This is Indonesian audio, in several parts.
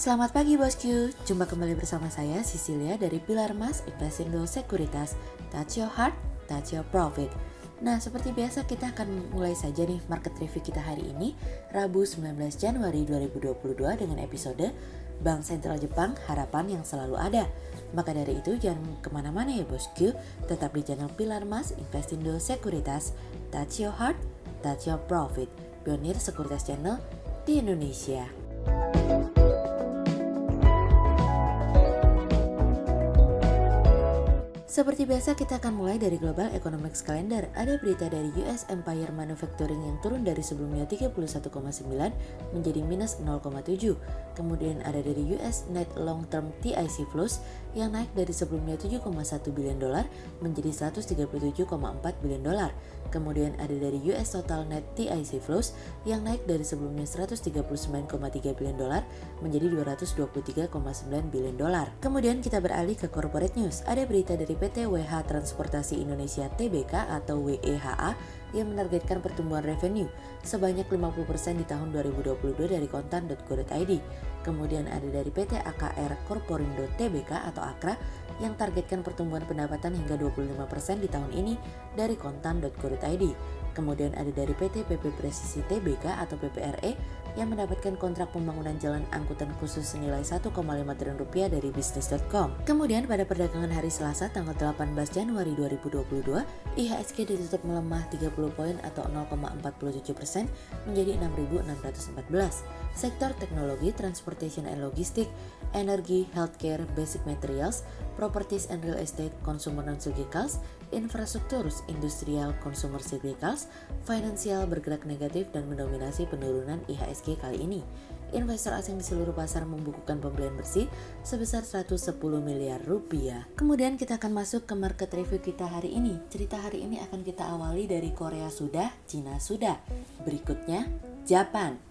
Selamat pagi bosku, jumpa kembali bersama saya Cecilia dari Pilar Mas Investindo Sekuritas. Touch your heart, touch your profit. Nah, seperti biasa kita akan mulai saja nih market review kita hari ini, Rabu 19 Januari 2022 dengan episode Bank Sentral Jepang Harapan yang Selalu Ada. Maka dari itu jangan kemana-mana ya bosku, tetap di channel Pilar Mas Investindo Sekuritas. Touch your heart, touch your profit. Pionir Sekuritas Channel di Indonesia. Seperti biasa kita akan mulai dari Global Economics Calendar. Ada berita dari US Empire Manufacturing yang turun dari sebelumnya 31,9 menjadi minus 0,7. Kemudian ada dari US Net Long Term TIC Flows yang naik dari sebelumnya 7,1 bilion dolar menjadi 137,4 bilion dolar. Kemudian ada dari US Total Net TIC Flows yang naik dari sebelumnya 139,3 bilion dolar menjadi 223,9 bilion dolar. Kemudian kita beralih ke corporate news. Ada berita dari PT WH Transportasi Indonesia Tbk atau WEHA yang menargetkan pertumbuhan revenue sebanyak 50% di tahun 2022 dari kontan.go.id. Kemudian ada dari PT AKR Corporindo Tbk atau AKRA yang targetkan pertumbuhan pendapatan hingga 25% di tahun ini dari kontan.go.id. Kemudian ada dari PT PP Presisi Tbk atau PPRE yang mendapatkan kontrak pembangunan jalan angkutan khusus senilai 1,5 triliun rupiah dari bisnis.com. Kemudian pada perdagangan hari Selasa tanggal 18 Januari 2022, IHSG ditutup melemah 30 poin atau 0,47% menjadi 6.614. Sektor teknologi, transportation and logistik, energi, healthcare, basic materials, properties and real estate, consumer non-cyclicals, infrastruktur, industrial, consumer cyclicals, finansial bergerak negatif dan mendominasi penurunan IHSG kali ini. Investor asing di seluruh pasar membukukan pembelian bersih sebesar 110 miliar rupiah. Kemudian kita akan masuk ke market review kita hari ini. Cerita hari ini akan kita awali dari Korea sudah, Cina sudah. Berikutnya, Japan.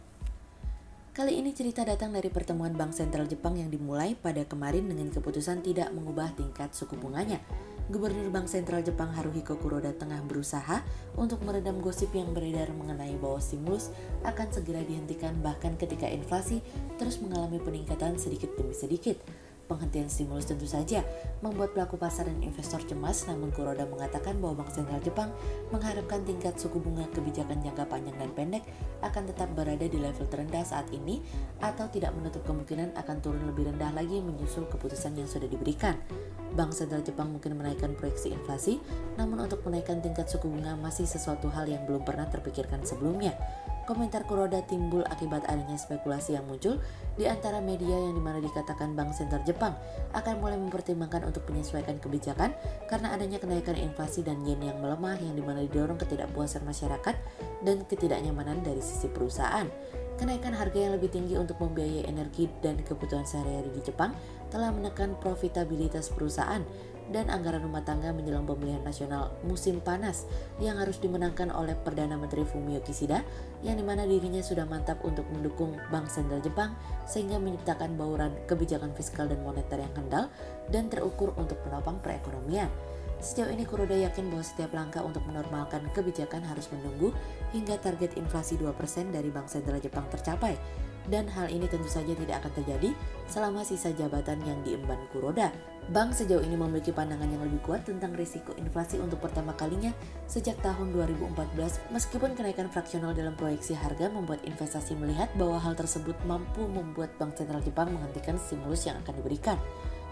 Kali ini cerita datang dari pertemuan Bank Sentral Jepang yang dimulai pada kemarin dengan keputusan tidak mengubah tingkat suku bunganya. Gubernur Bank Sentral Jepang Haruhiko Kuroda tengah berusaha untuk meredam gosip yang beredar mengenai bahwa stimulus akan segera dihentikan bahkan ketika inflasi terus mengalami peningkatan sedikit demi sedikit. Penghentian stimulus tentu saja membuat pelaku pasar dan investor cemas, namun Kuroda mengatakan bahwa Bank Sentral Jepang mengharapkan tingkat suku bunga kebijakan jangka panjang dan pendek akan tetap berada di level terendah saat ini atau tidak menutup kemungkinan akan turun lebih rendah lagi menyusul keputusan yang sudah diberikan. Bank Sentral Jepang mungkin menaikkan proyeksi inflasi, namun untuk menaikkan tingkat suku bunga masih sesuatu hal yang belum pernah terpikirkan sebelumnya. Komentar Kuroda timbul akibat adanya spekulasi yang muncul di antara media yang dimana dikatakan Bank Sentral Jepang akan mulai mempertimbangkan untuk menyesuaikan kebijakan karena adanya kenaikan inflasi dan yen yang melemah yang dimana didorong ketidakpuasan masyarakat dan ketidaknyamanan dari sisi perusahaan. Kenaikan harga yang lebih tinggi untuk membiayai energi dan kebutuhan sehari-hari di Jepang telah menekan profitabilitas perusahaan dan anggaran rumah tangga menjelang pemilihan nasional musim panas yang harus dimenangkan oleh Perdana Menteri Fumio Kishida yang dimana dirinya sudah mantap untuk mendukung Bank Sentral Jepang sehingga menciptakan bauran kebijakan fiskal dan moneter yang kendal dan terukur untuk menopang perekonomian. Sejauh ini Kuroda yakin bahwa setiap langkah untuk menormalkan kebijakan harus menunggu hingga target inflasi 2% dari Bank Sentral Jepang tercapai. Dan hal ini tentu saja tidak akan terjadi selama sisa jabatan yang diemban Kuroda. Bank sejauh ini memiliki pandangan yang lebih kuat tentang risiko inflasi untuk pertama kalinya sejak tahun 2014 meskipun kenaikan fraksional dalam proyeksi harga membuat investasi melihat bahwa hal tersebut mampu membuat Bank Sentral Jepang menghentikan stimulus yang akan diberikan.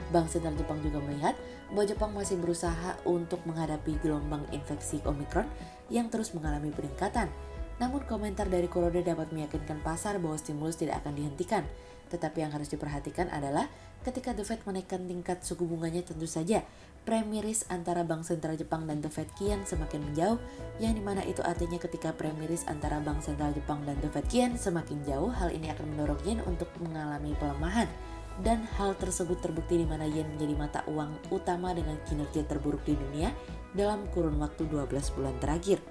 Bank Sentral Jepang juga melihat bahwa Jepang masih berusaha untuk menghadapi gelombang infeksi Omicron yang terus mengalami peningkatan. Namun komentar dari Kuroda dapat meyakinkan pasar bahwa stimulus tidak akan dihentikan. Tetapi yang harus diperhatikan adalah ketika The Fed menaikkan tingkat suku bunganya tentu saja premi risk antara Bank Sentral Jepang dan The Fed kian semakin menjauh, yang dimana itu artinya ketika premi risk antara Bank Sentral Jepang dan The Fed kian semakin jauh, hal ini akan mendorong yen untuk mengalami pelemahan. Dan hal tersebut terbukti di mana yen menjadi mata uang utama dengan kinerja terburuk di dunia dalam kurun waktu 12 bulan terakhir.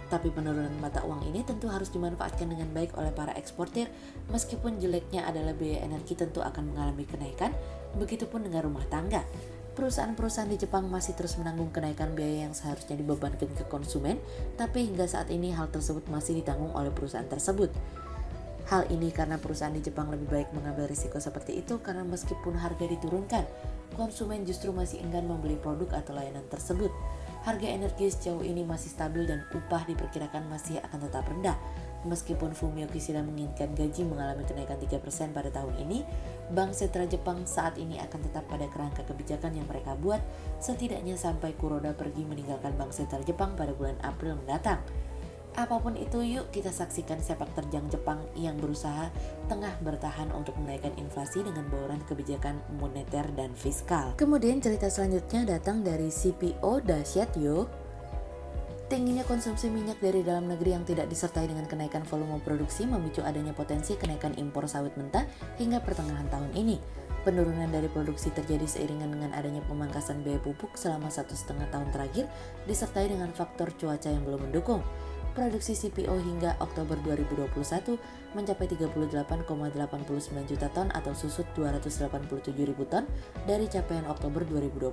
Tapi penurunan mata uang ini tentu harus dimanfaatkan dengan baik oleh para eksportir, meskipun jeleknya adalah biaya energi tentu akan mengalami kenaikan, begitupun dengan rumah tangga. Perusahaan-perusahaan di Jepang masih terus menanggung kenaikan biaya yang seharusnya dibebankan ke konsumen, tapi hingga saat ini hal tersebut masih ditanggung oleh perusahaan tersebut. Hal ini karena perusahaan di Jepang lebih baik mengambil risiko seperti itu karena meskipun harga diturunkan, konsumen justru masih enggan membeli produk atau layanan tersebut. Harga energi sejauh ini masih stabil dan upah diperkirakan masih akan tetap rendah. Meskipun Fumio Kishida menginginkan gaji mengalami kenaikan 3% pada tahun ini, Bank Sentral Jepang saat ini akan tetap pada kerangka kebijakan yang mereka buat setidaknya sampai Kuroda pergi meninggalkan Bank Sentral Jepang pada bulan April mendatang. Apapun itu, yuk kita saksikan sepak terjang Jepang yang berusaha tengah bertahan untuk menaikkan inflasi dengan bauran kebijakan moneter dan fiskal. Kemudian cerita selanjutnya datang dari CPO dahsyat yo. Tingginya konsumsi minyak dari dalam negeri yang tidak disertai dengan kenaikan volume produksi memicu adanya potensi kenaikan impor sawit mentah hingga pertengahan tahun ini. Penurunan dari produksi terjadi seiringan dengan adanya pemangkasan biaya pupuk selama 1,5 tahun terakhir disertai dengan faktor cuaca yang belum mendukung. Produksi CPO hingga Oktober 2021 mencapai 38,89 juta ton atau susut 287.000 ton dari capaian Oktober 2020.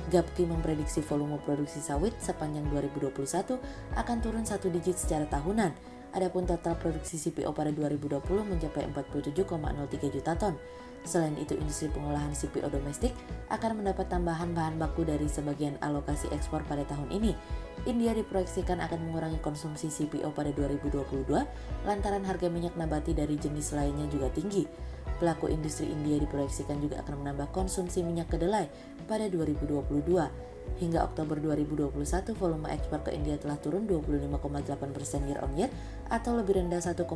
Gapki memprediksi volume produksi sawit sepanjang 2021 akan turun 1 digit secara tahunan. Adapun total produksi CPO pada 2020 mencapai 47,03 juta ton. Selain itu, industri pengolahan CPO domestik akan mendapat tambahan bahan baku dari sebagian alokasi ekspor pada tahun ini. India diproyeksikan akan mengurangi konsumsi CPO pada 2022 lantaran harga minyak nabati dari jenis lainnya juga tinggi. Pelaku industri India diproyeksikan juga akan menambah konsumsi minyak kedelai pada 2022. Hingga Oktober 2021, volume ekspor ke India telah turun 25,8% year on year atau lebih rendah 1,14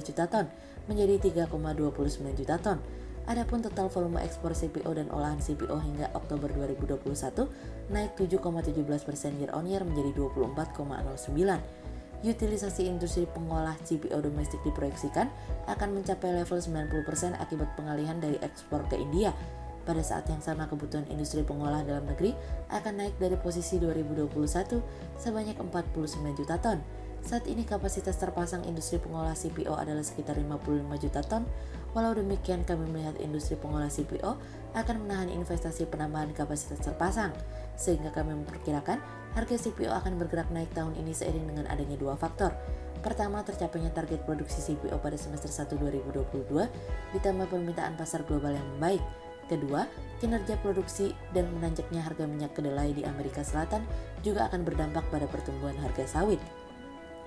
juta ton menjadi 3,29 juta ton. Adapun total volume ekspor CPO dan olahan CPO hingga Oktober 2021 naik 7,17% year on year menjadi 24,09. Utilisasi industri pengolah CPO domestik diproyeksikan akan mencapai level 90% akibat pengalihan dari ekspor ke India. Pada saat yang sama, kebutuhan industri pengolah dalam negeri akan naik dari posisi 2021 sebanyak 49 juta ton. Saat ini kapasitas terpasang industri pengolah CPO adalah sekitar 55 juta ton. Walau demikian, kami melihat industri pengolah CPO akan menahan investasi penambahan kapasitas terpasang, sehingga kami memperkirakan harga CPO akan bergerak naik tahun ini seiring dengan adanya dua faktor. Pertama, tercapainya target produksi CPO pada semester 1 2022 ditambah permintaan pasar global yang membaik. Kedua, kinerja produksi dan menanjaknya harga minyak kedelai di Amerika Selatan juga akan berdampak pada pertumbuhan harga sawit.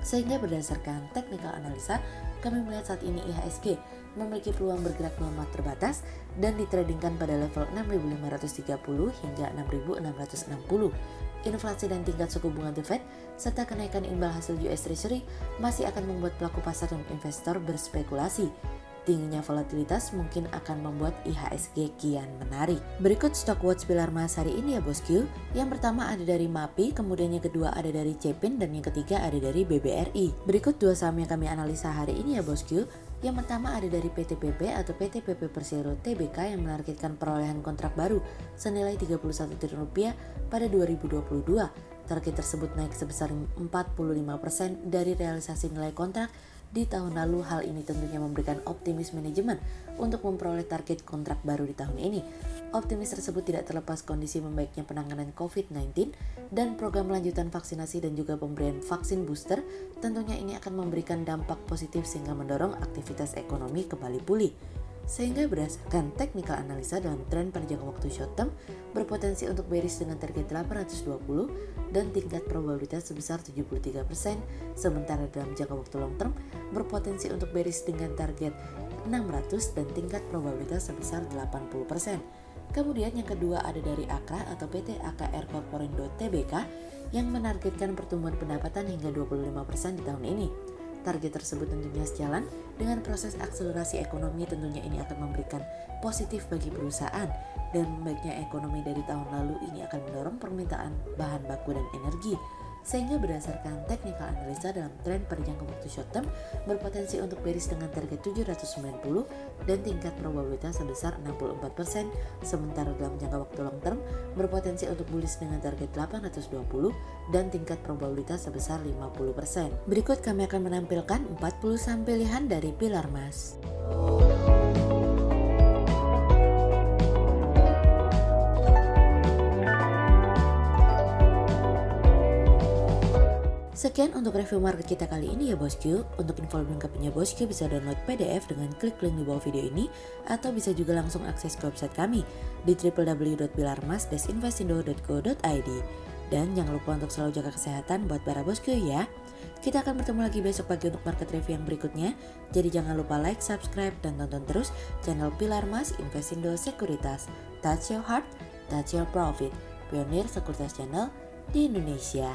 Sehingga berdasarkan technical analisa, kami melihat saat ini IHSG memiliki peluang bergerak melemah terbatas dan ditradingkan pada level 6.530 hingga 6.660. Inflasi dan tingkat suku bunga The Fed serta kenaikan imbal hasil US Treasury masih akan membuat pelaku pasar dan investor berspekulasi. Tingginya volatilitas mungkin akan membuat IHSG kian menarik. Berikut stock watch pilar emas hari ini ya bosku. Yang pertama ada dari MAPI, kemudian yang kedua ada dari Cepin, dan yang ketiga ada dari BBRI. Berikut dua saham yang kami analisa hari ini ya bosku. Yang pertama ada dari PTPP atau PT PP Persero Tbk yang menargetkan perolehan kontrak baru senilai 31 triliun rupiah pada 2022. Target tersebut naik sebesar 45% dari realisasi nilai kontrak di tahun lalu. Hal ini tentunya memberikan optimis manajemen untuk memperoleh target kontrak baru di tahun ini. Optimis tersebut tidak terlepas kondisi membaiknya penanganan COVID-19 dan program lanjutan vaksinasi dan juga pemberian vaksin booster. Tentunya ini akan memberikan dampak positif sehingga mendorong aktivitas ekonomi kembali pulih. Sehingga berdasarkan technical analisa dalam tren pada jangka waktu short term berpotensi untuk bearish dengan target 820 dan tingkat probabilitas sebesar 73%, sementara dalam jangka waktu long term berpotensi untuk bearish dengan target 600 dan tingkat probabilitas sebesar 80%. Kemudian yang kedua ada dari Akra atau PT AKR Corporindo Tbk yang menargetkan pertumbuhan pendapatan hingga 25% di tahun ini. Target tersebut tentunya sejalan dengan proses akselerasi ekonomi. Tentunya ini akan memberikan positif bagi perusahaan, dan membaiknya ekonomi dari tahun lalu ini akan mendorong permintaan bahan baku dan energi. Sehingga berdasarkan technical analisa dalam tren pada jangka waktu short term berpotensi untuk bearish dengan target 790 dan tingkat probabilitas sebesar 64%, sementara dalam jangka waktu long term berpotensi untuk bullish dengan target 820 dan tingkat probabilitas sebesar 50%. Berikut kami akan menampilkan 40 saham pilihan dari pilar emas. Sekian untuk review market kita kali ini ya bosku. Untuk info lebih lengkapnya bosku bisa download PDF dengan klik link di bawah video ini atau bisa juga langsung akses ke website kami di www.pilarmas-investindo.co.id. Dan jangan lupa untuk selalu jaga kesehatan buat para bosku ya. Kita akan bertemu lagi besok pagi untuk market review yang berikutnya. Jadi jangan lupa like, subscribe, dan tonton terus channel Pilar Mas Investindo Sekuritas. Touch your heart, touch your profit. Pionir Sekuritas Channel di Indonesia.